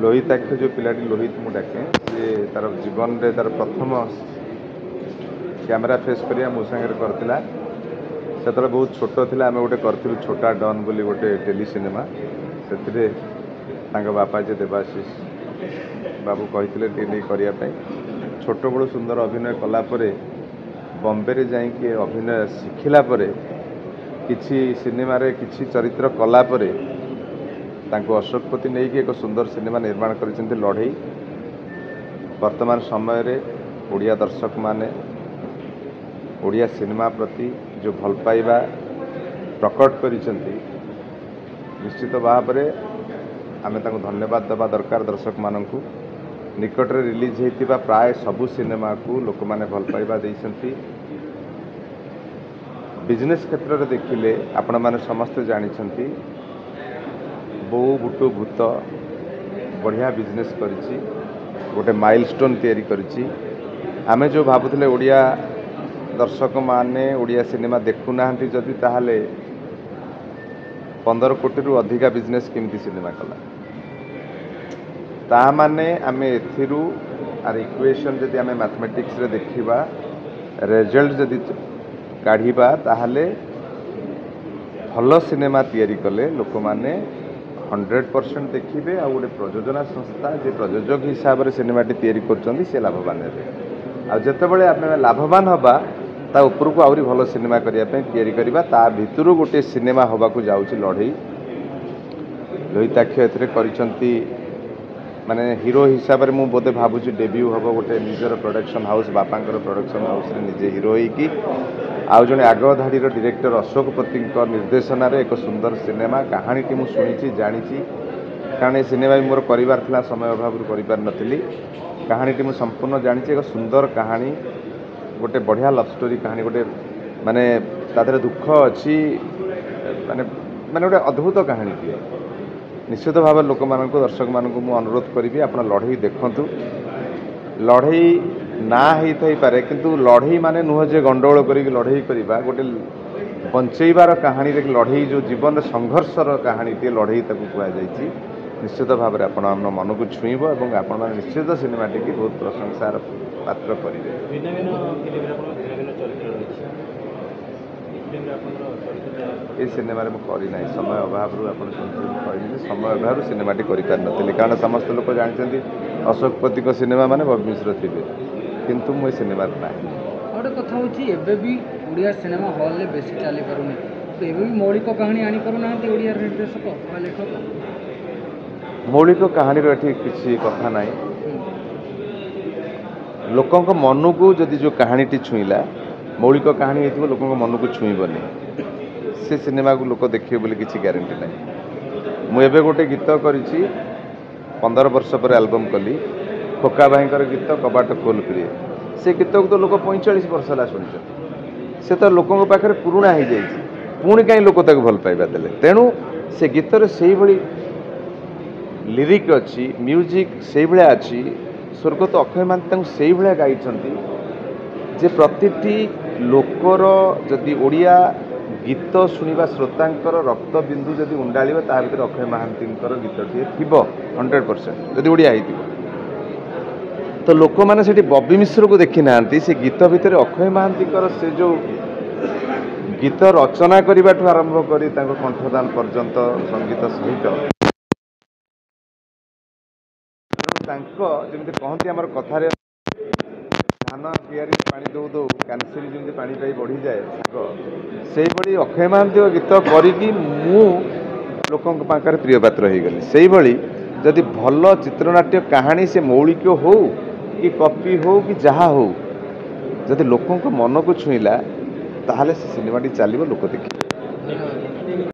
लोहिताक्ष जो पिलाटी लोहित मु डाके सी तार जीवन रे तार प्रथम कैमेरा फेस करिया मो संगे करथिला से बहुत छोट थिला आमे गोटे करथिलु छोटा डन बोली गोटे टेली सिनेमा सेथिरे तांग बापा जे देवाशीष बाबू कहिथिले टेली करिया पई छोट बड़ सुंदर अभिनय कला परे बॉम्बे रे जाई के अभिनय शिखिला परे किछि सिनेमा रे किछि चरित्र कला परे तांको अशोकपति नहीं कि एक सुंदर सिनेमा निर्माण करिसेंती लड़ई वर्तमान समय रे ओडिया दर्शक माने ओडिया सिनेमा प्रति जो भल पाइबा प्रकट करिसेंती निश्चित भाव में आमे तांको धन्यवाद देवा दरकार दर्शक माननकु निकट रे रिलीज हेतिबा प्राय सबु सिनेमा को लोक माने भल पाइबा देइसेंती बिजनेस क्षेत्र रे देखिले आपण माने समस्त जानिसेंती बो बुटु भूत बढ़िया बिजनेस करिछि गोटे माइलस्टोन तैयारी करिछि आमे जो भाबुथले ओडिया दर्शक माने ओडिया सिनेमा देखु नाहंती जदि ताहाले 15 कोटी रु अधिका बिजनेस केमती सिनेमा कला ता माने आमे एथिरु आर इक्वेशन जदि आमे मैथमेटिक्स रे देखिबा रिजल्ट जदि काढिबा ताहाले भल सिनेमा तैयारी कले लोक माने 100% देखिए आ गोटे प्रयोजना संस्था जे प्रयोजक हिसाब से सिनेमा तैयारी कर लाभवान हे आते आम लाभवान हवा ता उपरको आहरी भल सिनेमा करने करवा ता भितर गोटे सिनेमा हवा को जाऊँगी लड़ई लोहिताक्ष ए माने हीरो हिसाब से मुझे भावुँ डेब्यू हम गोटे निजर प्रोडक्शन हाउस बापांकर प्रोडक्शन हाउस निजे हीरो होगी आउ जड़े आग धाड़ी डायरेक्टर अशोकपति निर्देशन एक सुंदर सिनेमा कहानी टी मुझे शुणी जानी कारण ये सिनेमा भी मोर कर समय अभाव कर नी कहानी टी मुझे संपूर्ण जानी एक सुंदर कहानी गोटे बढ़िया लव स्टोरी कहानी गोटे माने तादर दुख अच्छी माने माने गोटे अद्भुत कहानी टी निश्चित भाव लोक मान दर्शक मान अनुरोध करी आप लड़ई देखु लड़ई ना ही पारे किंतु लड़ई माने नुह जे गंडगोल कर लड़ई करवा गोटे बंचेबार कहानी लड़ई जो जीवन संघर्षर कहानी टी लड़ई कहुई निश्चित भाव में आप मन को छुईब और आप निश्चित सिनेमा टी बहुत प्रशंसार पात्र करेंगे ये सिनेमा करना समय अभाव कहली समय अभाव सिनेमा टी कारण समस्त लोक जानते अशोकपति सिनेमा माने बबी मिश्र थे किंतु मुझे सिनेमा ना गोटे कथा होड़िया सिनेमा हॉल में बेसी चली पारुनी तो एवं भी मौलिक कहानी आनी पारुना ओडिया निर्देशक लेखक मौलिक कहानी किसी कथा ना लोकों मन को जदि जो कहानी टी छुईला मौलिक कहानी हो लोकों मन को छुईबनी से सिनेमा को लोक देखिए बोले किसी ग्यारंटी ना मुझे गोटे गीत कर 15 वर्ष पर एल्बम कली खोका भाई गीत कबाट खोल प्रिय से गीत को तो लोक 45 वर्ष है शुणी से तो लोकों पाखे पुराणा हो जाए पुणी कहीं लोक भल पाइबा देले तेणु से गीतर से लिरिक अच्छी म्यूजिक से भाया अच्छी स्वर्गत अक्षय महांती से भाया गाई जे प्रति लोकर जदि ओडिया गीत शुणा श्रोतांकर रक्त बिंदु जदि उंडाड़ ता भर अक्षय महांती गीतटे थी 100% जदि ओडिया हो तो लोक मैंने बबी मिश्र को देखी ना से गीत भितर अक्षय महांती से जो गीत रचना करने आरंभ कर कंठदान पर्यंत संगीत सहित जमी कहती आम कथार धान कियारी पानी दौ दौ कैंसरी जमी पानी पाई बढ़ी जाए से भाई अक्षय महांती गीत करी लोकों पाखे प्रिय पात्र हो गली से भाई जदि भल चित्रनाट्य कहानी से मौलिक हो कि कॉपी हो कि जहाँ हो जदि लोकों मन को छुईला ताहले से सिनेमा चलो लोक देखिए।